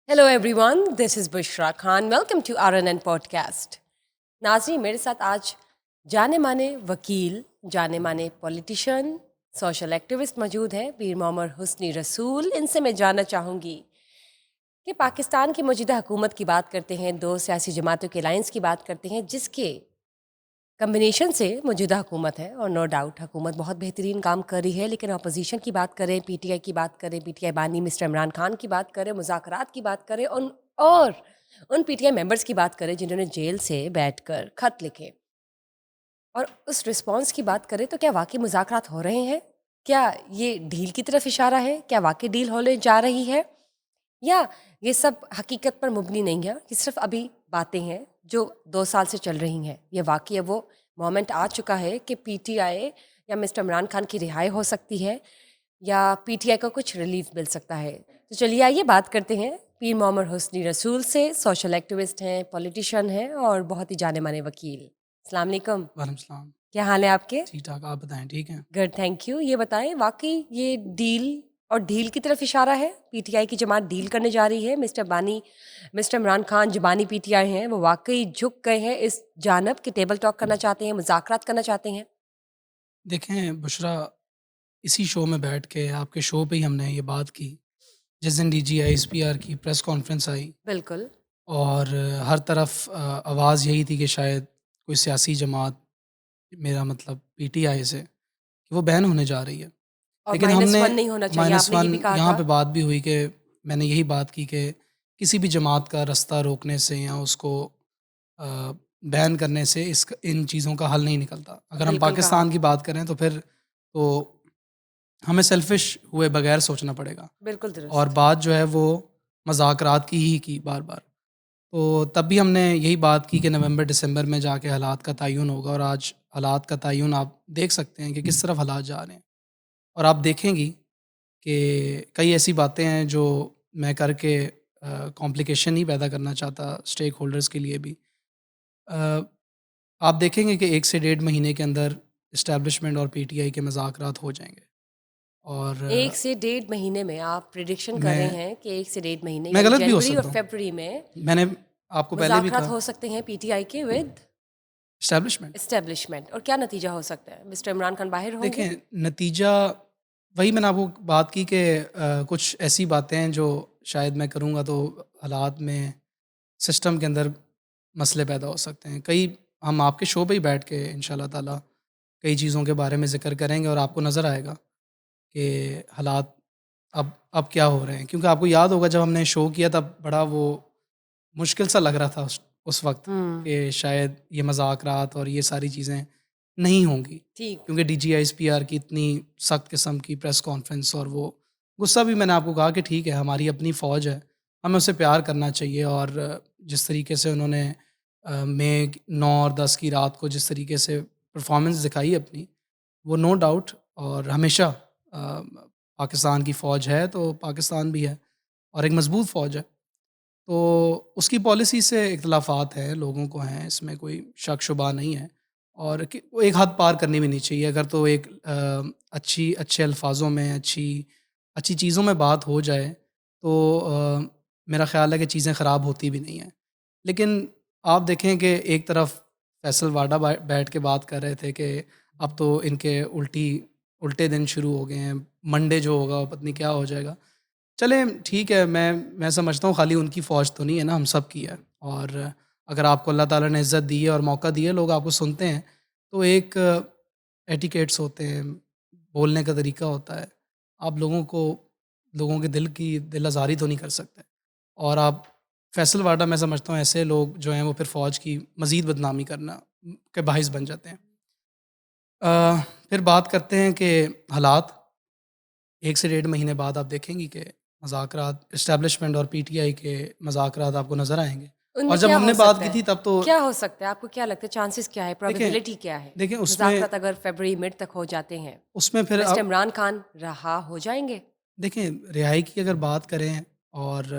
Hello everyone, this is Bushra Khan. Welcome to RNN podcast. नाज़रीन, मेरे साथ आज जाने माने वकील, जाने माने पॉलिटिशियन, सोशल एक्टिविस्ट मौजूद हैं, पीर मोहम्मद हुस्नी रसूल। इनसे मैं जानना चाहूँगी कि पाकिस्तान की मौजूदा हुकूमत की बात करते हैं, दो सियासी जमातों के अलायंस की बात करते हैं, जिसके कम्बिनेशन से मौजूदा हुकूमत है। और नो डाउट हुकूमत बहुत बेहतरीन काम कर रही है, लेकिन अपोजिशन की बात करें, PTI की बात करें, PTI बानी मिस्टर इमरान खान की बात करें, मुज़ाकरात की बात करें, और उन PTI मेंबर्स की बात करें जिन्होंने जेल से बैठकर खत लिखे, और उस रिस्पॉन्स की बात करें, तो क्या वाकई मुज़ाकरात हो रहे हैं? क्या ये डील की तरफ इशारा है? क्या वाकई डील होने जा रही है, या ये सब हकीकत पर मुबनी नहीं है, ये सिर्फ अभी बातें हैं जो 2 साल से चल रही हैं? ये वाकई अब वो मोमेंट आ चुका है कि PTI या मिस्टर इमरान खान की रिहाई हो सकती है, या PTI को कुछ रिलीफ मिल सकता है? तो चलिए आइए बात करते हैं पीर मोहम्मद हुस्नी रसूल से। सोशल एक्टिविस्ट हैं, पॉलिटिशियन हैं, और बहुत ही जाने माने वकील। अस्सलाम वालेकुम। वालेकुम सलाम। क्या हाल है आपके? ठीक ठाक, आप बताएं? ठीक हैं? Good, thank you. ये बताएं, वाकई ये डील और डील की तरफ इशारा है? PTI की जमात डील करने जा रही है? मिस्टर इमरान खान जो बानी PTI हैं, वो वाकई झुक गए हैं इस जानब कि टेबल टॉक करना चाहते हैं, मुज़ाकरात करना चाहते हैं? देखें बुशरा, इसी शो में बैठ के आपके शो पे ही हमने ये बात की जिस दिन DG ISPR की प्रेस कॉन्फ्रेंस आई, बिल्कुल। और हर तरफ आवाज़ यही थी कि शायद कोई सियासी जमात, मेरा मतलब PTI से, कि वो बैन होने जा रही है। और लेकिन हमने -1 नहीं होना चाहिए, आपने ये -1 भी कहा यहाँ था। पे बात भी हुई कि मैंने यही बात की कि किसी भी जमात का रास्ता रोकने से या उसको अ, बैन करने से इन चीज़ों का हल नहीं निकलता। अगर हम बिल्कुल कहा। पाकिस्तान की बात करें तो फिर तो हमें सेल्फ़िश हुए बगैर सोचना पड़ेगा, बिल्कुल और दुरुस्त। बात जो है वो मज़ाकरात की ही की बार-बार। तो तब भी हमने यही बात की कि नवंबर-दिसंबर में जाके हालात का तय्युन होगा, और आज हालात का तय्युन आप देख सकते हैं कि किस तरफ हालात जा रहे हैं। और आप देखेंगी कि कई ऐसी बातें हैं जो मैं करके कॉम्प्लिकेशन नहीं पैदा करना चाहता स्टेक होल्डर्स के लिए भी। अ, आप देखेंगे कि 1 से डेढ़ महीने के अंदर एस्टेब्लिशमेंट और PTI के मज़ाकरात हो जाएँगे। और 1 से डेढ़ महीने में आप प्रिडिक्शन कर रहे मैं हैं कि 1 से डेढ़ महीने मैं यानी गलत भी हो जनवरी और सकता हूँ। फरवरी में मैंने आपको पहले भी मुज़ाकरात कहा, हो सकते हैं PTI के विद एस्टेब्लिशमेंट। एस्टेब्लिशमेंट। और क्या नतीजा हो सकता है? मिस्टर इमरान खान बाहर होंगे? देखें, नतीजा वही मैंने आपको बात की कि कुछ ऐसी बातें हैं जो शायद मैं करूँगा तो हालात में, सिस्टम के अंदर मसले पैदा हो सकते हैं। कई हम आपके शो पे ही बैठ के इंशाल्लाह ताला कई चीज़ों के बारे में ज़िक्र करेंगे, और आपको नज़र आएगा कि हालात अब क्या हो रहे हैं। क्योंकि आपको याद होगा जब हमने शो किया तब बड़ा वो मुश्किल सा लग रहा था उस वक़्त हुँ, कि शायद ये मज़ाकरात और ये सारी चीज़ें नहीं होंगी। ठीक। क्योंकि DG ISPR की इतनी सख्त किस्म की प्रेस कॉन्फ्रेंस, और वो गुस्सा भी, मैंने आपको कहा कि ठीक है, हमारी अपनी फ़ौज है, हमें उससे प्यार करना चाहिए। और जिस तरीके से उन्होंने मई 9 और 10 की रात को जिस तरीके से परफ़ॉर्मेंस दिखाई अपनी, वो नो डाउट, और हमेशा पाकिस्तान की फ़ौज है तो पाकिस्तान भी है, और एक मज़बूत फ़ौज है। तो उसकी पॉलिसी से इख्तलाफ़ात हैं, लोगों को हैं, इसमें कोई शक-शुबा नहीं है। और कि वो एक हद पार करनी भी नहीं चाहिए। अगर तो एक अच्छे अल्फ़ाज़ों में, अच्छी अच्छी चीज़ों में बात हो जाए, तो मेरा ख़्याल है कि चीज़ें ख़राब होती भी नहीं हैं। लेकिन आप देखें कि एक तरफ फैसल वाडा बैठ के बात कर रहे थे कि अब तो इनके उल्टे दिन शुरू हो गए हैं, मंडे जो होगा पता नहीं क्या हो जाएगा। चलें ठीक है, मैं समझता हूँ खाली उनकी फ़ौज तो नहीं है ना, हम सब की है। और अगर आपको अल्लाह ताला ने इज़्ज़त दी है और मौका दिया है, लोग आपको सुनते हैं, तो एक एटिकेट्स होते हैं, बोलने का तरीका होता है। आप लोगों के दिल आज़ारी तो नहीं कर सकते। और आप फैसल वाडा, मैं समझता हूँ ऐसे लोग जो हैं वो फिर फ़ौज की मज़ीद बदनामी करना के बाहिस बन जाते हैं। फिर बात करते हैं कि हालात 1 से डेढ़ महीने बाद आप देखेंगी कि मज़ाकरात एस्टेब्लिशमेंट और PTI के मज़ाकरात आपको नज़र आएँगे। और उनमें जब क्या हो हमने बात सकता की है? थी तब तो क्या हो सकता है? आपको क्या लगता है, चांसेस क्या है? देखें प्रोबेबिलिटी क्या है? देखें उसमें मुज़ाकरात अगर फरवरी मिड तक हो जाते हैं, उसमें फिर मिस्टर अब इमरान खान रहा हो जाएँगे? देखें, रिहाई की अगर बात करें और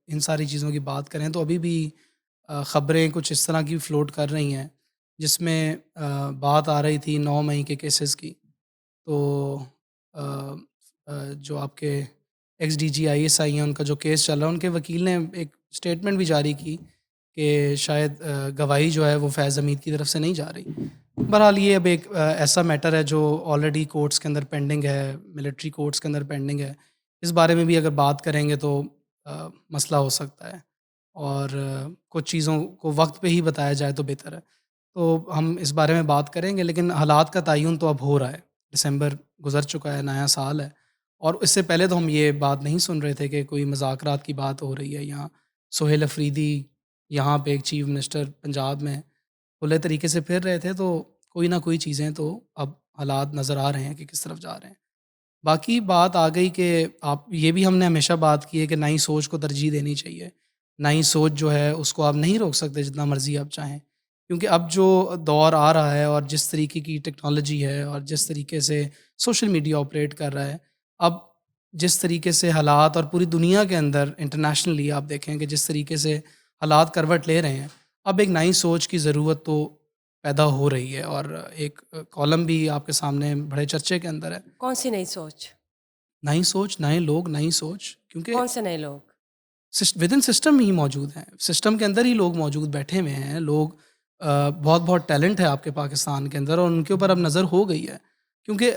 इन सारी चीज़ों की बात करें, तो अभी भी ख़बरें कुछ इस तरह की फ़्लोट कर रही हैं, जिसमें बात आ रही थी 9 मई के केसेस की। तो अ जो आपके एक्स डी जी ISI हैं, उनका जो केस चल रहा है, उनके वकील ने एक स्टेटमेंट भी जारी की कि शायद गवाही जो है वो फैज़ हमीद की तरफ से नहीं जा रही। बहरहाल ये अब एक ऐसा मैटर है जो ऑलरेडी कोर्ट्स के अंदर पेंडिंग है, मिलिट्री कोर्ट्स के अंदर पेंडिंग है। इस बारे में भी अगर बात करेंगे तो मसला हो सकता है, और कुछ चीज़ों को वक्त पे ही बताया जाए तो बेहतर है। तो हम इस बारे में बात करेंगे, लेकिन हालात का तयन तो अब हो रहा है। दिसंबर गुज़र चुका है, नया साल है, और इससे पहले तो हम ये बात नहीं सुन रहे थे कि कोई मुज़ाकरात की बात हो रही है। यहाँ सोहेल अफरीदी यहाँ पे एक चीफ मिनिस्टर पंजाब में खुले तरीके से फिर रहे थे, तो कोई ना कोई चीज़ें तो अब हालात नज़र आ रहे हैं कि किस तरफ जा रहे हैं। बाकी बात आ गई कि आप, ये भी हमने हमेशा बात की है कि नई सोच को तरजीह देनी चाहिए। नई सोच जो है उसको आप नहीं रोक सकते जितना मर्ज़ी आप चाहें। क्योंकि अब जो दौर आ रहा है और जिस तरीके की टेक्नोलॉजी है और जिस तरीके से सोशल मीडिया ऑपरेट कर रहा है, अब जिस तरीके से हालात और पूरी दुनिया के अंदर इंटरनेशनली आप देखें कि जिस तरीके से हालात करवट ले रहे हैं, अब एक नई सोच की ज़रूरत तो पैदा हो रही है। और एक कॉलम भी आपके सामने बड़े चर्चे के अंदर है। कौन सी नई सोच? नई सोच, नए लोग, नई सोच, क्योंकि कौन से नए लोग? विद इन सिस्टम ही मौजूद हैं। सिस्टम के अंदर ही लोग मौजूद बैठे हुए हैं। लोग बहुत बहुत टैलेंट है आपके पाकिस्तान के अंदर, और उनके ऊपर अब नज़र हो गई है। क्योंकि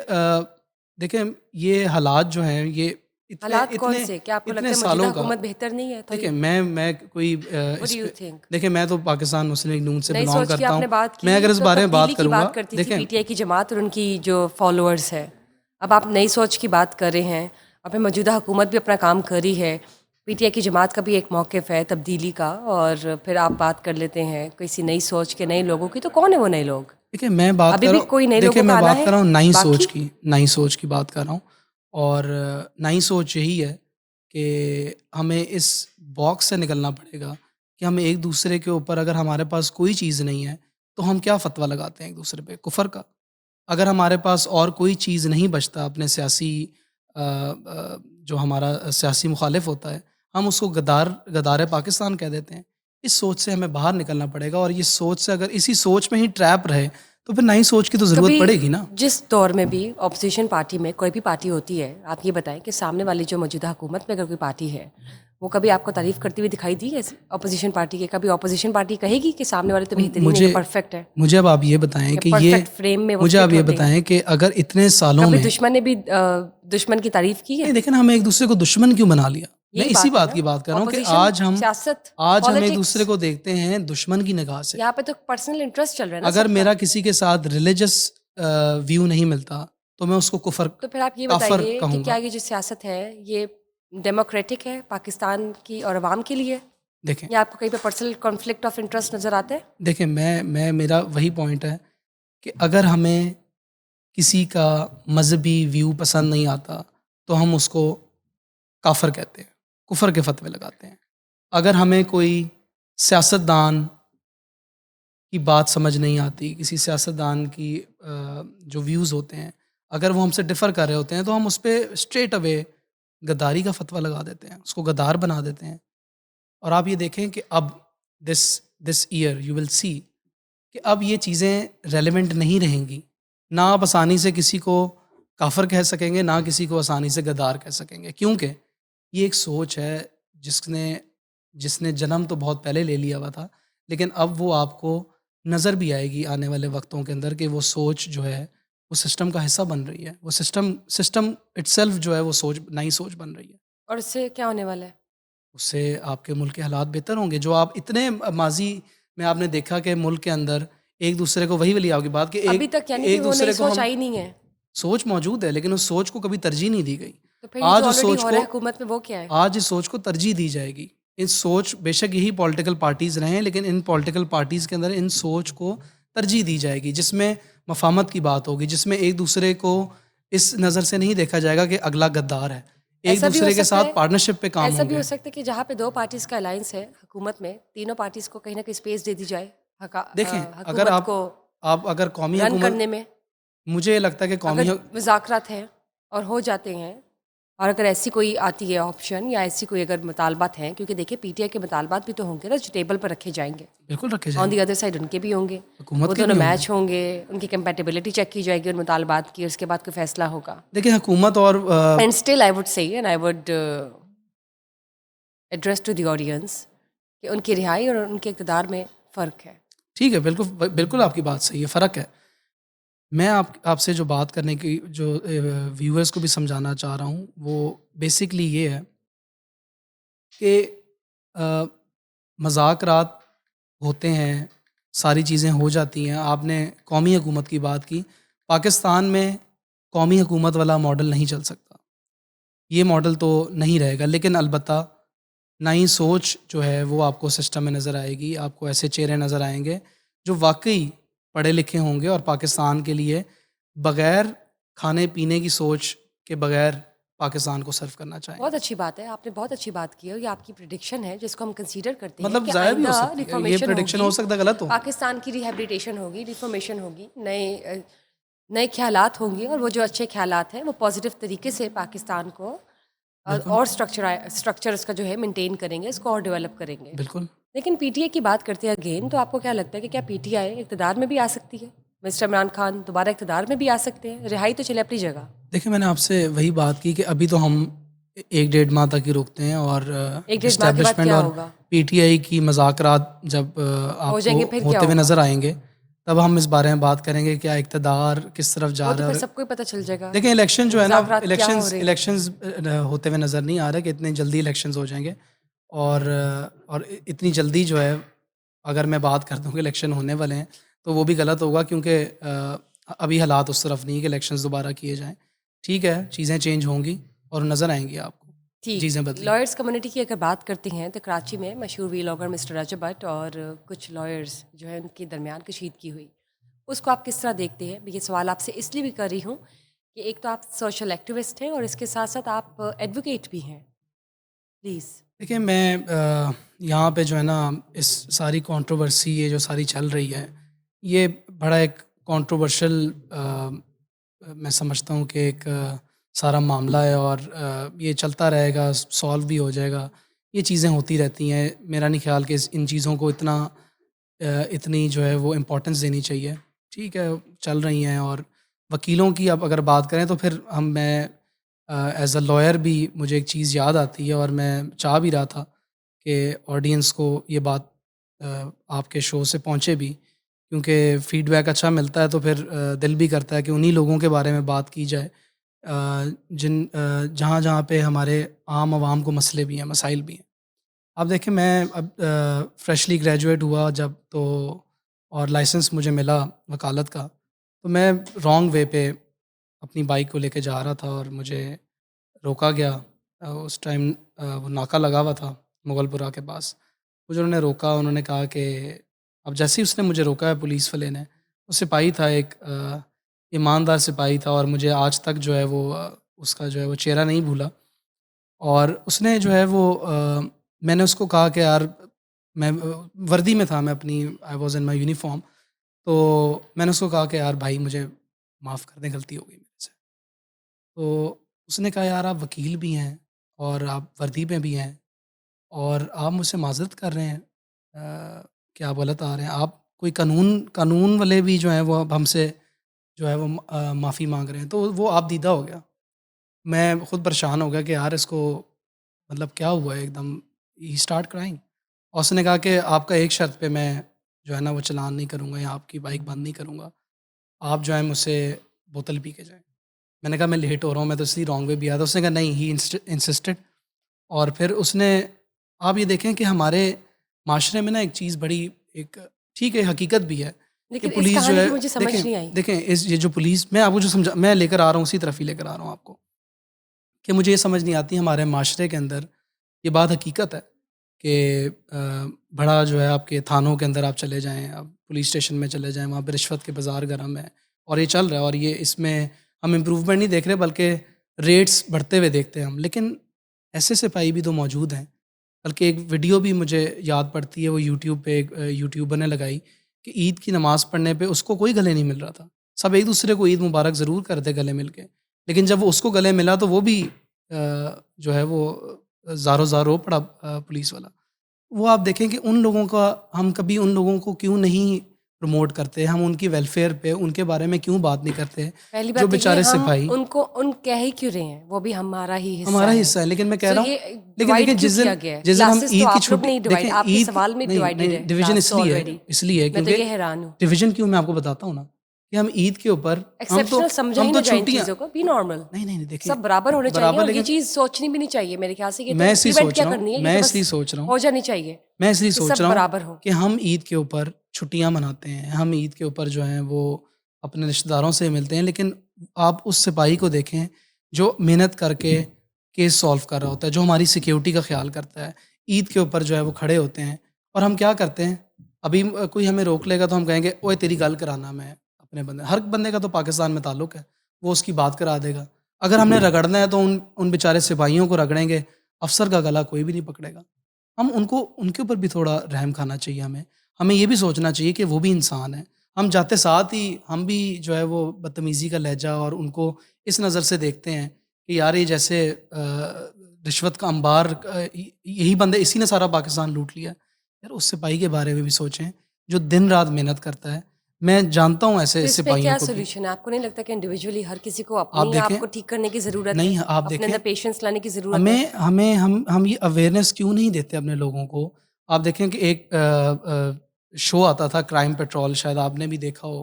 देखें, ये हालात जो हैं ये इतने हालात कौन इतने से? क्या आपको लगता इतने है मौजूदा सालों का। हुकूमत बेहतर नहीं है देखिए, थोड़ी? मैं कोई व्हाट इस डू यू पे, थिंक? देखिए मैं तो पाकिस्तान मुस्लिम लीग नून से नई बिलोंग सोच की करता हूँ। आपने बात की मैं अगर इस तो बारे में तब्दीली बात की करूँगा, बात करती थी देखें पीटीआई की जमात और उनकी जो फॉलोअर्स है। अब आप नई सोच की बात कर रहे हैं, अब मौजूदा हुकूमत भी अपना काम कर रही है, पीटीआई की जमात का भी एक मौक़िफ़ है तब्दीली का, और फिर आप बात कर लेते हैं किसी नई सोच के नए लोगों की। तो कौन है वो नए लोग? देखिए मैं बात अभी कर भी रहा हूँ, कोई नए देखिए लोगों का मैं आना बात है कर रहा हूँ नई सोच बाकी? की, नई सोच की बात कर रहा हूँ। और नई सोच यही है कि हमें इस बॉक्स से निकलना पड़ेगा कि हमें एक दूसरे के ऊपर, अगर हमारे पास कोई चीज़ नहीं है तो हम क्या फतवा लगाते हैं एक दूसरे पे कुफर का। अगर हमारे पास और कोई चीज़ नहीं बचता अपने सियासी जो हमारा सियासी मुखालिफ होता है, हम उसको गद्दार पाकिस्तान कह देते हैं। इस सोच से हमें बाहर निकलना पड़ेगा, और ये सोच से, अगर इसी सोच में ही ट्रैप रहे तो फिर नई सोच की तो ज़रूरत कभी पड़ेगी ना। जिस दौर में भी ऑपोजिशन पार्टी में कोई भी पार्टी होती है, आप ये बताएं कि सामने वाली जो मौजूदा हुकूमत में अगर कोई पार्टी है, वो कभी आपको तारीफ करती हुई दिखाई दी है ऑपोजिशन पार्टी के? कभी ऑपोजिशन पार्टी कहेगी कि सामने वाले तो बेहतरीन है, ये मुझे परफेक्ट है, मुझे अब आप ये बताएं ये कि ये परफेक्ट फ्रेम में वो मुझे आप फिट ये होते हैं? बताएं कि अगर इतने सालों कभी में, दुश्मन ने भी दुश्मन की तारीफ की है? नहीं देखें ना, हमें एक दूसरे को दुश्मन क्यों बना लिया। मैं यही इसी बात है बात ना, की बात कर रहा हूँ कि ऑपोजिशन, सियासत, आज हम एक पॉलिटिक्स। दूसरे को देखते हैं दुश्मन की निगाह से। यहाँ पे तो पर्सनल इंटरेस्ट चल रहा है ना अगर सबका। मेरा किसी के साथ रिलीजियस व्यू नहीं मिलता तो मैं उसको तो फिर आप ये काफर बताइए कि क्या कहूँगा। ये जो सियासत है ये डेमोक्रेटिक है पाकिस्तान की और अवाम के लिए, देखें या आपको कहीं पे पर्सनल कॉन्फ्लिक्ट ऑफ इंटरेस्ट नजर आता है? देखें मैं मेरा वही पॉइंट है कि अगर हमें किसी का मजहबी व्यू पसंद नहीं आता तो हम उसको काफर कहते हैं, कुफर के फतवे लगाते हैं। अगर हमें कोई सियासतदान की बात समझ नहीं आती, किसी सियासतदान की जो व्यूज़ होते हैं, अगर वो हमसे डिफ़र कर रहे होते हैं तो हम उस पे स्ट्रेट अवे गद्दारी का फ़तवा लगा देते हैं, उसको गद्दार बना देते हैं। और आप ये देखें कि अब this this year you will see कि अब ये चीज़ें रेलेवेंट नहीं रहेंगी। ना आप आसानी से किसी को काफ़र कह सकेंगे, ना किसी को आसानी से गद्दार कह सकेंगे। क्योंकि ये एक सोच है जिसने जिसने जन्म तो बहुत पहले ले लिया हुआ था, लेकिन अब वो आपको नज़र भी आएगी आने वाले वक्तों के अंदर कि वो सोच जो है वो सिस्टम का हिस्सा बन रही है। वो सिस्टम सिस्टम इटसेल्फ जो है वो सोच, नई सोच बन रही है। और इससे क्या होने वाला है? उससे आपके मुल्क के हालात बेहतर होंगे। जो आप इतने माज़ी में आपने देखा कि मुल्क के अंदर एक दूसरे को, वही वाली आपकी बात कि अभी तक यानी कि एक वो नई दूसरे को सोच हम, आई नहीं है? सोच मौजूद है लेकिन उस सोच को कभी तरजीह नहीं दी गई। तो फिर ये जो आज उस ऑलरेडी सोच हो रहा को है हुकूमत में वो क्या है? आज इस सोच को तरजीह दी जाएगी। इस सोच, बेशक यही पॉलिटिकल पार्टीज़ रहे हैं, लेकिन इन पॉलिटिकल पार्टीज़ के अंदर इन सोच को तरजीह दी जाएगी जिसमें मफ़ाहमत की बात होगी, जिसमें एक दूसरे को इस नज़र से नहीं देखा जाएगा कि अगला गद्दार है। एक ऐसा भी हो दूसरे के सकता साथ है, पार्टनरशिप पे काम ऐसा भी हो होंगे। सकता है कि जहाँ पे दो पार्टीज का अलायंस है हुकूमत में, तीनों पार्टीज को कहीं ना कहीं स्पेस दे दी जाए देखें, अगर हुकूमत को आप अगर कौमी रन हुकूमत, करने में। मुझे लगता है कि कौमी अगर मुज़ाकरात हैं और हो जाते हैं और अगर ऐसी कोई आती है ऑप्शन या ऐसी कोई अगर मुतालबात हैं, क्योंकि देखिए पीटीआई के मुतालबात भी तो होंगे ना जो टेबल पर रखे जाएंगे, बिल्कुल रखे ऑन दी जाएँगे। अदर साइड उनके भी होंगे, हुकूमत वो के भी दोनों होंगे। मैच होंगे, उनकी कंपेटेबिलिटी चेक की जाएगी उन मुतालबात की, उसके बाद कोई फैसला होगा। देखिए हुकूमत और and still I would say and I would address to the audience कि उनकी रिहाई और उनके इक़्तिदार में फ़र्क है। ठीक है, बिल्कुल आपकी बात सही है, फ़र्क है। मैं आपसे जो बात करने की जो व्यूअर्स को भी समझाना चाह रहा हूँ, वो बेसिकली ये है कि अ, मज़ाकरात होते हैं, सारी चीज़ें हो जाती हैं। आपने कौमी हुकूमत की बात की, पाकिस्तान में कौमी हुकूमत वाला मॉडल नहीं चल सकता। ये मॉडल तो नहीं रहेगा, लेकिन अलबत्ता नई सोच जो है वो आपको सिस्टम में नज़र आएगी। आपको ऐसे चेहरे नज़र आएँगे जो वाक़ई पढ़े लिखे होंगे और पाकिस्तान के लिए बग़ैर खाने-पीने की सोच के बग़ैर पाकिस्तान को सर्व करना चाहेंगे। बहुत अच्छी बात है, आपने बहुत अच्छी बात की है और ये आपकी प्रिडिक्शन है जिसको हम कंसीडर करते हैं मतलब कि ज़ाया भी हो आइंदा सकती है। ये रिफॉर्मेशन प्रेडिक्शन हो होगी, सकता है गलत हो। पाकिस्तान की रिहैबिलिटेशन होगी, रिफॉर्मेशन होगी, नए ख़्यालात होंगे और वो जो अच्छे ख़्यालात हैं वो पॉजिटिव तरीके से पाकिस्तान को बिल्कुल, और स्ट्रक्चर उसका जो है मेंटेन करेंगे, इसको और डेवलप करेंगे। बिल्कुल। लेकिन पीटीआई की बात करते हैं अगेन, तो आपको क्या लगता है कि क्या पीटीआई इक़्तिदार में भी आ सकती है? मिस्टर इमरान खान दोबारा इक़्तिदार में भी आ सकते हैं? रिहाई तो चले अपनी जगह। देखिए, मैंने आपसे वही बात की कि अभी तो हम 1 डेढ़ माह तक ही रुकते हैं और 1 डेढ़ माह के बाद एस्टेब्लिशमेंट क्या और होगा? पीटीआई की मज़ाकरात जब हो आपको जाएँगे फिर क्या होते हुए होगा? नज़र आएँगे, तब हम इस बारे में बात करेंगे क्या इक़्तिदार किस तरफ जा वो तो रहा फिर है। और सबको ही पता चल जाएगा देखिए इलेक्शन कि जो है ना, मुज़ाकरात क्या हो रहे हैं। इलेक्शंस होते हुए नज़र नहीं आ रहा कि इतनी जल्दी इलेक्शंस हो जाएँगे। और इतनी जल्दी जो है, अगर मैं बात करता हूँ कि इलेक्शन होने वाले हैं, तो वो भी गलत होगा क्योंकि अभी हालात उस तरफ नहीं है कि इलेक्शंस दोबारा किए जाएँ। ठीक है, चीज़ें चेंज होंगी और नज़र आएँगी आपको, ठीक, चीज़ें बदलेंगी। लॉयर्स कम्युनिटी की अगर बात करते हैं तो कराची में मशहूर वीलॉगर मिस्टर रजब भट्ट और कुछ लॉयर्स जो है उनके दरमियान कशीदगी हुई। उसको आप किस तरह देखते हैं? ये सवाल आपसे इसलिए भी कर रही हूँ कि एक तो आप सोशल एक्टिविस्ट हैं और इसके साथ-साथ आप एडवोकेट भी हैं। प्लीज़। देखिए मैं यहाँ पे जो है ना, इस सारी कंट्रोवर्सी ये जो सारी चल रही है, ये बड़ा एक कंट्रोवर्शियल मैं समझता हूँ कि एक सारा मामला है और ये चलता रहेगा, सॉल्व भी हो जाएगा। ये चीज़ें होती रहती हैं। मेरा नहीं ख़्याल कि इन चीज़ों को इतनी जो है वो इम्पोर्टेंस देनी चाहिए। ठीक है, चल रही हैं। और वकीलों की अब अगर बात करें तो फिर मैं एज़ अ लॉयर भी मुझे एक चीज़ याद आती है और मैं चाह भी रहा था कि ऑडियंस को ये बात आपके शो से पहुँचे भी, क्योंकि फ़ीडबैक अच्छा मिलता है तो फिर दिल भी करता है कि उन्हीं लोगों के बारे में बात की जाए जहाँ-जहाँ पे हमारे आम आवाम को मसले भी हैं, मसाइल भी हैं। अब देखिए मैं अब फ्रेशली ग्रेजुएट हुआ जब, तो और लाइसेंस मुझे मिला वकालत का, तो मैं रॉन्ग वे पे अपनी बाइक को लेके जा रहा था और मुझे रोका गया। उस टाइम वो नाका लगा हुआ था मुगलपुरा के पास। मुझे उन्होंने रोका, उन्होंने कहा कि अब जैसे ही उसने मुझे रोका है पुलिस वाले ने, वो सिपाही था एक ईमानदार सिपाही था और मुझे आज तक जो है वो उसका जो है वो चेहरा नहीं भूला। और उसने जो है वो मैंने उसको कहा कि यार मैं वर्दी में था, मैं अपनी I was in my uniform. तो मैंने उसको कहा कि यार भाई मुझे माफ़ कर दें, गलती हो गई मेरे से। तो उसने कहा यार आप वकील भी हैं और आप वर्दी में भी हैं और आप मुझसे माज़रत कर रहे हैं कि आप गलत आ रहे हैं। आप कोई कानून कानून वाले भी जो हैं वो अब हमसे जो है वो माफ़ी माँग रहे हैं। तो वो आप दीदा हो गया। मैं खुद परेशान हो गया कि यार इसको मतलब क्या हुआ है एकदम। ही स्टार्ट क्राइंग और उसने कहा कि आपका एक शर्त पे मैं जो है ना वो चालान नहीं करूँगा या आपकी बाइक बंद नहीं करूँगा। आप जो है मुझसे बोतल पी के जाएँ। मैंने कहा मैं लेट हो रहा हूँ, मैं तो इसलिए रॉन्ग वे भी आया था। उसने कहा नहीं, ही इंसिस्टेड। और फिर उसने, आप ये देखें कि हमारे माशरे में ना एक चीज़ बड़ी एक ठीक है, हकीकत भी है कि लेकिन इस पुलिस जो कहानी है, की मुझे समझ देखें नहीं आई। देखें इस ये जो पुलिस, मैं आपको जो समझा मैं लेकर आ रहा हूँ उसी तरफ ही लेकर आ रहा हूँ आपको, कि मुझे ये समझ नहीं आती हमारे माशरे के अंदर ये बात हकीकत है कि बड़ा जो है आपके थानों के अंदर आप चले जाएँ, आप पुलिस स्टेशन में चले जाएँ, वहाँ पे रिश्वत के बाज़ार गरम है और ये चल रहा है और ये इसमें हम इम्प्रूवमेंट नहीं देख रहे बल्कि रेट्स बढ़ते हुए देखते हैं हम। लेकिन ऐसे सिपाही भी तो मौजूद हैं। बल्कि एक वीडियो भी मुझे याद पड़ती है, वो यूट्यूब पे एक यूट्यूबर ने लगाई कि ईद की नमाज़ पढ़ने पे उसको कोई गले नहीं मिल रहा था। सब एक-दूसरे को ईद मुबारक ज़रूर करते गले मिल के। लेकिन जब वो उसको गले मिला तो वो भी जो है वो ज़ारो-ज़ार रो पड़ा पुलिस वाला। वो आप देखें कि उन लोगों का हम कभी उन लोगों को क्यों नहीं प्रमोट करते, हम उनकी वेलफेयर पे उनके बारे में क्यों बात नहीं करते, पहली जो बात तो ये बेचारे हम सिपाही उनको उन कह ही क्यों रहे हैं, वो भी हमारा ही हिस्सा हमारा है। हिस्सा है। लेकिन मैं कह सो रहा हूँ ये लेकिन डिवाइड देखिए क्यों किया गया है? जिस दिन हम क्लासेस तो ईद की आप लोग छुट्टी नहीं डिवाइड, देखें आपके ईद सवाल में नहीं, डिवाइडेड नहीं है डिवीज़न क्लास तो ऑलरेडी। इसलिए है मैं तो क्योंकि ये हैरान हूँ। डिवीज़न क्यों मैं आपको बताता हूँ ना, कि हम ईद के ऊपर एक्सेप्शनल समझा ही हम ना तो जाए इन छुट्टियाँ चीज़ों को, बी नॉर्मल। नहीं, नहीं, नहीं देखिए सब बराबर होने चाहिए, बराबर और ये लेकिन चीज़ सोचनी भी नहीं चाहिए मेरे ख्याल से। ये तो मैं इसलिए इम्प्लीमेंट सोच क्या रहा हूँ करनी है, ये मैं तो बस इसलिए सोच रहा हूँ हो जानी चाहिए मैं इसलिए कि सोच सब रहा हूँ बराबर हो। कि हम ईद के ऊपर छुट्टियाँ मनाते हैं, हम ईद के ऊपर जो हैं वो अपने रिश्तेदारों से मिलते हैं, लेकिन आप उस सिपाही को देखें जो मेहनत करके केस सॉल्व कर रहा होता है, जो हमारी सिक्योरिटी का ख़्याल करता है। ईद के ऊपर जो है वो खड़े होते हैं और हम क्या करते हैं, अभी कोई हमें रोक लेगा तो हम कहेंगे ओए तेरी गल कराना मैं अपने बंदे हर बंदे का तो पाकिस्तान में ताल्लुक है, वो उसकी बात करा देगा। अगर हमने रगड़ना है तो उन उन बेचारे सिपाहियों को रगड़ेंगे, अफ़सर का गला कोई भी नहीं पकड़ेगा। हम उनको उनके ऊपर भी थोड़ा रहम खाना चाहिए हमें। हमें ये भी सोचना चाहिए कि वो भी इंसान हैं। हम जाते साथ ही हम भी जो है वो बदतमीज़ी का लहज़ा और उनको इस नज़र से देखते हैं कि यार ये जैसे रिश्वत का अंबार यही बंदे इसी ने सारा पाकिस्तान लूट लिया। यार उस सिपाही के बारे में भी सोचें, जो दिन-रात मेहनत करता है। मैं जानता हूँ ऐसे तो इसमें सिपाहियों क्या को भी। सॉल्यूशन है? आपको नहीं लगता कि इंडिविजुअली हर किसी को आप अपनी आप देखें को ठीक करने की ज़रूरत है? नहीं आप अपने देखें अंदर पेशेंस लाने की ज़रूरत है? हमें हमें हम ये अवेयरनेस क्यों नहीं देते अपने लोगों को? आप देखें कि एक शो आता था क्राइम पेट्रोल शायद आपने भी देखा हो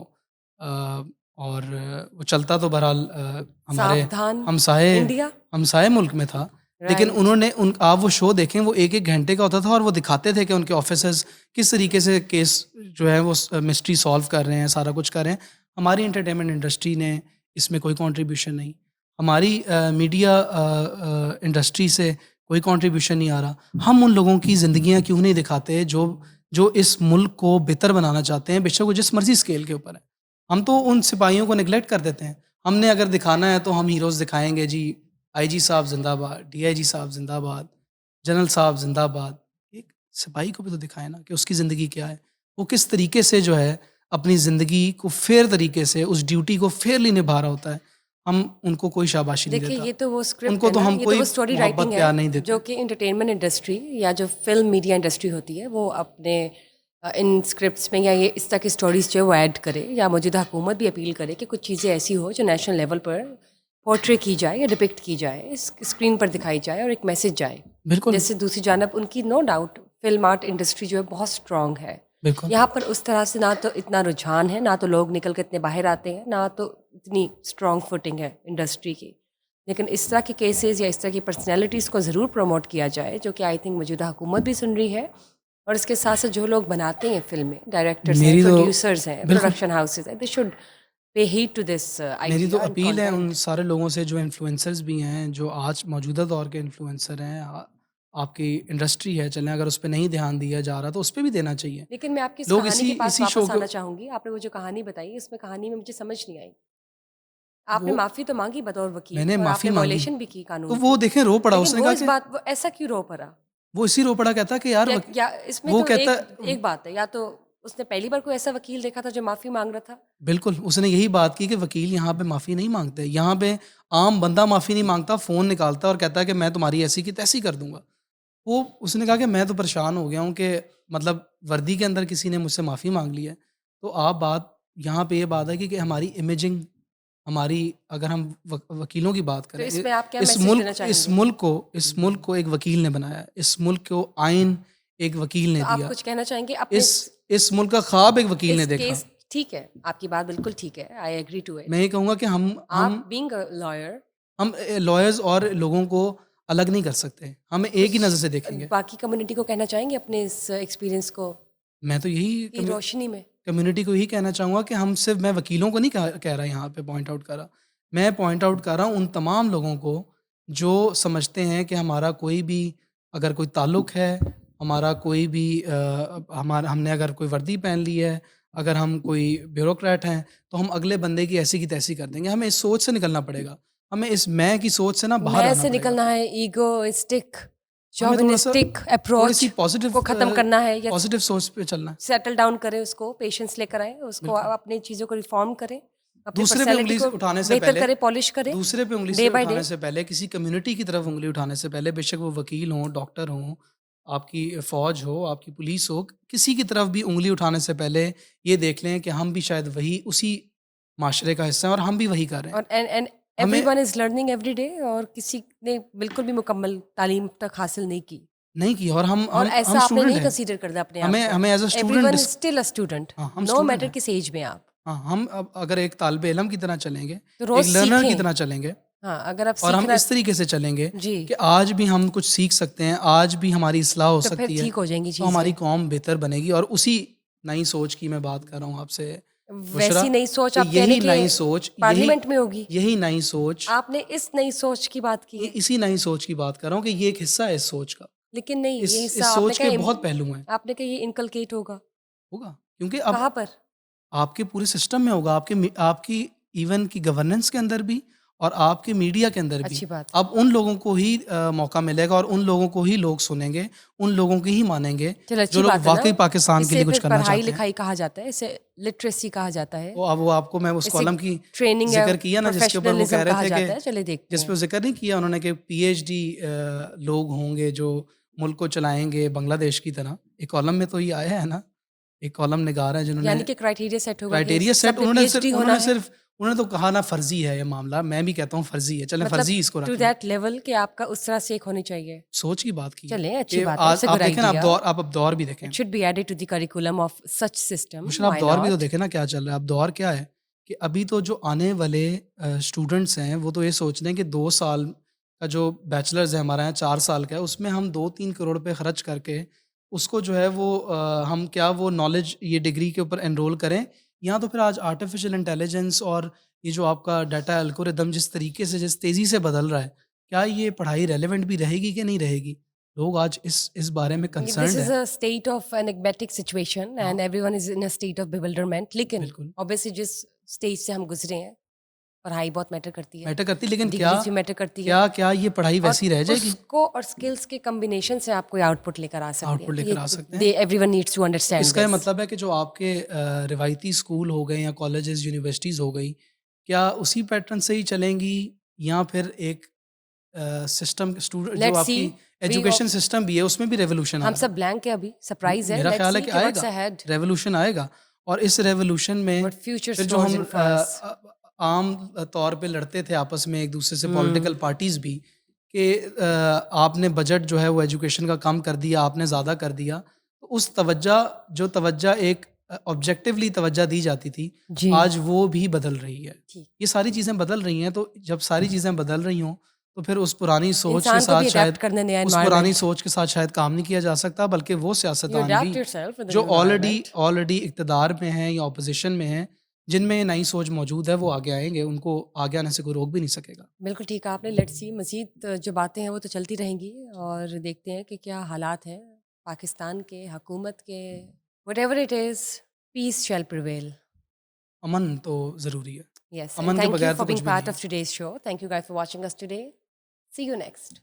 अ, और वो चलता तो बहरहाल हमारे सावधान हमसाए इंडिया? हमसाए मुल्क में था। लेकिन राइट। उन्होंने उन आप वो शो देखें वो 1-1 घंटे का होता था और वो दिखाते थे कि उनके ऑफ़िसर्स किस तरीके से केस जो है वो मिस्ट्री सॉल्व कर रहे हैं, सारा कुछ कर रहे हैं। हमारी एंटरटेनमेंट इंडस्ट्री ने इसमें कोई कंट्रीब्यूशन नहीं। हमारी मीडिया इंडस्ट्री से कोई कंट्रीब्यूशन नहीं आ रहा। हम उन लोगों की ज़िंदगियाँ क्यों नहीं दिखाते जो जो इस मुल्क को बेहतर बनाना चाहते हैं, बेशक वो जिस मर्ज़ी स्केल के ऊपर है। हम तो उन सिपाहियों को नेग्लेक्ट कर देते हैं। हमने अगर दिखाना है तो हम हीरोज़ दिखाएँगे जी, आईजी साहब ज़िंदाबाद, डीआईजी साहब ज़िंदाबाद, जनरल साहब ज़िंदाबाद। एक सिपाही को भी तो दिखाएँ ना कि उसकी ज़िंदगी क्या है। वो किस तरीके से जो है अपनी ज़िंदगी को फ़ेयर तरीके से उस ड्यूटी को फ़ेयरली निभा रहा होता है। हम उनको कोई शाबाशी नहीं देखिए, देता। ये तो वो स्क्रिप्ट उनको है तो ना, हम ये तो कोई वो स्टोरी राइटिंग मोहब्बत है प्यार नहीं देते। जो कि एंटरटेनमेंट इंडस्ट्री या जो फ़िल्म मीडिया इंडस्ट्री होती है, वो अपने इन स्क्रिप्ट्स में या ये इस तरह की स्टोरीज़ जो है वो ऐड करे, या मौजूदा हुकूमत भी अपील करे कि कुछ चीज़ें ऐसी हो जो नेशनल लेवल पर पोर्ट्रे की जाए या डिपिक्ट की जाए, स्क्रीन पर दिखाई जाए और एक मैसेज जाए। बिल्कुल, जैसे दूसरी जानब उनकी no doubt film art industry जो है बहुत स्ट्रॉन्ग है। बिल्कुल। यहाँ पर उस तरह से ना तो इतना रुझान है, ना तो लोग निकल के इतने बाहर आते हैं, ना तो इतनी स्ट्रॉन्ग फुटिंग है इंडस्ट्री की। लेकिन इस तरह के केसेस या इस तरह की पर्सनैलिटीज़ को ज़रूर प्रमोट किया जाए, जो कि आई थिंक मौजूदा हुकूमत भी सुन रही है, और इसके साथ साथ जो लोग बनाते हैं फ़िल्में, डायरेक्टर्स हैं, मेरी तो प्रोड्यूसर्स हैं, बिल्कुल, प्रोडक्शन हाउसेज़ हैं, they should pay heed to this मेरी तो आइडिया एंड अपील है उन कंटेंट। सारे लोगों से जो इन्फ्लुएंसर्स भी हैं, जो आज मौजूदा दौर के इन्फ्लुएंसर हैं। आपकी इंडस्ट्री है, चलें अगर उस पे नहीं ध्यान दिया जा रहा तो उस पे भी देना चाहिए। लेकिन मैं आपकी इस लोग कहानी इसी के पास इसी शो वापस को आना चाहूँगी। आपने वो जो कहानी बताई, इसमें कहानी में मुझे समझ नहीं आई। आपने वो माफ़ी तो माँगी बतौर वकील मैंने और माफ़ी आपने माँगी, वायलेशन भी की तो कानून वो की। देखें रो पड़ा लेकिन उसने वो कहा इस कि बात वो ऐसा क्यों रो पड़ा? वो इसी रो पड़ा कहता कि यार या या इसमें वो तो कहता एक बात है, या तो उसने पहली बार कोई ऐसा वकील देखा था जो माफ़ी माँग रहा था? बिल्कुल, उसने यही बात की कि वकील यहाँ पे माफ़ी नहीं माँगते। यहाँ पे आम बंदा माफ़ी नहीं माँगता, फ़ोन निकालता है और कहता है कि मैं तुम्हारी ऐसी की तैसी कर दूँगा। वो उसने कहा कि मैं तो परेशान हो गया हूँ कि मतलब वर्दी के अंदर किसी ने मुझसे माफ़ी माँग ली है। तो आप बात यहाँ पे ये बात है कि हमारी इमेजिंग हमारी अगर हम वकीलों की बात तो करें इसमें आप क्या मैसेज देना चाहेंगे? इस मुल्क को एक वकील ने बनाया है। इस मुल्क को आइन एक वकील तो ने आप दिया। कुछ कहना चाहेंगे अपने इस मुल्क का ख्वाब एक वकील ने इस देखा। केस ठीक है, आपकी बात बिल्कुल ठीक है, आई एग्री टू मैं इट। ये कहूँगा कि आप बीइंग अ लॉयर हम लॉयर्स और लोगों को अलग नहीं कर सकते। हम एक ही नज़र कुछ से देखेंगे। बाकी कम्युनिटी को कहना चाहेंगे अपने इस एक्सपीरियंस को मैं तो यही की रोशनी में? कम्युनिटी को यही कहना चाहूँगा कि हम सिर्फ मैं वकीलों को नहीं कह रहा यहाँ पे पॉइंट आउट कर रहा। मैं पॉइंट आउट कर रहा हूँ उन तमाम लोगों को जो समझते हैं कि हमारा कोई भी अगर कोई ताल्लुक है, हमारा कोई भी हमारा हमने अगर कोई वर्दी पहन ली है, अगर हम कोई ब्यूरोक्रेट हैं, तो हम अगले बंदे की ऐसी तैसी कर देंगे। हमें इस सोच से निकलना पड़ेगा। हमें इस मैं की सोच से ना बाहर मैं आना से पड़ेगा। निकलना है, ईगोइस्टिक, हमें थोड़ा-सा शोविनिस्टिक थोड़ी-सी अप्रोच को ख़त्म करना है, या पॉज़िटिव सोच पे चलना है। सेटल डाउन करें उसको, पेशेंस लेकर आएँ, उसको बिल्कुल। अपनी चीज़ों को रिफ़ॉर्म करें। अपनी दूसरे पे पर्सनैलिटी उंगली को उठाने से बेहतर पहले करे, पॉलिश करे दूसरे पे उंगली डे से बाय डे। उठाने से पहले, किसी कम्युनिटी की तरफ उंगली उठाने से पहले, बेशक वो वकील हों, डॉक्टर हों, आपकी फ़ौज हो, आपकी पुलिस हो, किसी की तरफ भी उंगली उठाने से पहले ये देख लें कि हम भी शायद वही उसी माशरे का हिस्सा हैं और हम भी वही कर रहे हैं। और एंड हमें everyone is learning every day, और किसी ने बिल्कुल भी मुकम्मल तालीम तक हासिल नहीं की, नहीं किया और हम और हम हम ऐसा आपने स्टूडेंट नहीं हैं। कंसीडर करना अपने आप हमें को। हमें as a student everyone is still a student, हाँ, हम नो स्टूडेंट मैटर हैं। किस एज में आप। हाँ, हम अब अगर एक तालिबे इल्म की तरह चलेंगे, तो रोज एक लर्नर की सीखें। तरह चलेंगे हाँ, अगर आप और हम सीखना इस तरीके से चलेंगे जी, कि आज भी हम कुछ सीख सकते हैं, आज भी हमारी इस्लाह हो तो फिर सकती है, ठीक हो जाएंगी तो हमारी चीजें। कौम बेहतर बनेगी। और उसी नई सोच की मैं बात कर रहा हूँ आपसे बुशरा, वैसी नई सोच कि आप कह रहे यही कि नई सोच, यही पार्लियामेंट में होगी। यही नई सोच, आपने इस नई सोच की बात की है, इसी नई सोच की बात कर रहा हूँ कि ये एक हिस्सा है इस सोच का। लेकिन नहीं, ये हिस्सा इस आपने सोच कहा के बहुत पहलू हैं। आपने कहा ये इनकलकेट होगा। होगा, क्योंकि अब कहाँ पर? आपके पूरे सिस्टम में होगा, आपकी इवन की गवर्नेंस के अंदर भी और आपके मीडिया के अंदर भी। अच्छी बात है। अब उन लोगों को ही मौका मिलेगा और उन लोगों को ही लोग सुनेंगे, उन लोगों की ही मानेंगे, चलो, जो अच्छी लोग बात है ना। वाक़ई पाकिस्तान के इसे लिए कुछ फिर करना पढ़ाई चाहते हैं। लिखाई कहा जाता है, इसे लिटरेसी कहा जाता है, तो अब वो आपको मैं उस इसे कॉलम की ट्रेनिंग या ज़िक्र किया ना जिसके ऊपर वो प्रोफेशनलिज्म कह रहे कहा थे कि जाता है। चलिए देखते जिस पे हैं। ज़िक्र नहीं किया उन्होंने कि पीएचडी लोग होंगे जो मुल्क को चलाएँगे बांग्लादेश की तरह। एक कॉलम में तो ये आया है ना, एक कॉलम निगार है जिन्होंने यानी कि क्राइटेरिया सेट होगा कि क्राइटेरिया सेट सबने पीएचडी होना है, उन्होंने तो कहा ना फ़र्ज़ी है ये मामला, मैं भी कहता हूँ फ़र्ज़ी है, चलें मतलब फ़र्ज़ी इसको टू रख लें। दैट लेवल कि आपका उस तरह सीख होनी चाहिए। सोच की बात की है चलें, अच्छी कि बात है, आज इट्स अ आप गुड देखें ना, आइडिया। आप अब दौर भी देखें। It should be added to the curriculum of such system, मुश्किल आप व्हाई दौर भी तो नॉट? देखें ना क्या चल रहा है। अब दौर क्या है कि अभी तो जो आने वाले स्टूडेंट्स हैं वो तो ये सोच रहे हैं कि 2 साल का जो बैचलर्स है हमारा यहाँ 4 साल का है उसमें हम 2-3 करोड़ रुपए खर्च करके उसको जो है वो हम क्या वो नॉलेज ये डिग्री के ऊपर एनरोल करें, या तो फिर आज आर्टिफिशियल इंटेलिजेंस और ये जो आपका डाटा एल्गोरिदम जिस तरीके से जिस तेज़ी से बदल रहा है, क्या ये पढ़ाई रेलेवेंट भी रहेगी कि नहीं रहेगी? लोग आज इस बारे में दिस कंसर्न्ड इज हैं। अ स्टेट ऑफ एनigmatic सिचुएशन हाँ, and everyone is in a state of bewilderment, लेकिन बिल्कुल। ऑब्वियसली जिस स्टेज से हम गुजरे हैं, पढ़ाई बहुत मैटर करती है, मैटर करती, लेकिन क्या डिग्रीज भी मैटर करती है, क्या क्या ये पढ़ाई और वैसी रह जाएगी? उसको और स्किल्स के कॉम्बिनेशन से आप कोई आउटपुट लेकर आ सकते हैं। आउटपुट तो लेकर ये आ सकते हैं। दे एवरीवन नीड्स टू तो अंडरस्टैंड इसका ये दिस। मतलब है कि जो आपके रिवायती स्कूल हो गए या कॉलेजेस, यूनिवर्सिटीज़ हो गई, क्या उसी पैटर्न से ही चलेंगी या फिर एक सिस्टम स्टूडेंट जो लेट्स सी। आपकी वी एजुकेशन सिस्टम भी है उसमें भी रेवोल्यूशन हम आएगा? सब ब्लैंक है अभी, सरप्राइज है, मेरा लेट्स ख्याल है सी कि कि व्हाट्स आएगा, अहेड, रेवोल्यूशन आएगा और इस रेवोल्यूशन में व्हाट फ्यूचर फिर जो स्टोर्स हम इन फॉर अस। आम तौर पे लड़ते थे आपस में एक दूसरे से हम्म। पॉलिटिकल पार्टीज़ भी कि आपने बजट जो है वो एजुकेशन का कम कर दिया, आपने ज़्यादा कर दिया। तो उस तवज्जो एक ऑब्जेक्टिवली तवज्जो दी जाती थी, जी, आज वो भी बदल रही है। ठीक। ये सारी चीज़ें बदल रही हैं, तो जब सारी चीज़ें बदल रही हों, तो फिर उस पुरानी सोच के इंसान को साथ भी शायद अडेप्ट करने नया उस पुरानी एनवायरनमेंट। सोच के साथ शायद काम नहीं किया जा सकता, बल्कि वो यू सियासतदान भी अडेप्ट योरसेल्फ विद द जो न्यू ऑलरेडी एनवायरनमेंट। ऑलरेडी इक़्तिदार में हैं या ऑपोज़िशन में हैं, जिनमें ये नई सोच मौजूद है, वो आगे आएँगे, उनको आगे आने से कोई रोक भी नहीं सकेगा। बिल्कुल ठीक कहा आपने। लेट्स सी, मज़ीद जो बातें हैं वो तो चलती रहेंगी, और देखते हैं कि क्या हालात हैं पाकिस्तान के, हुकूमत के। Whatever it is, peace shall prevail. अमन तो ज़रूरी है। Yes, and अमन के thank you बगैर for तो कुछ being भी नहीं part है। of today's show. Thank you guys for watching us today. See you next.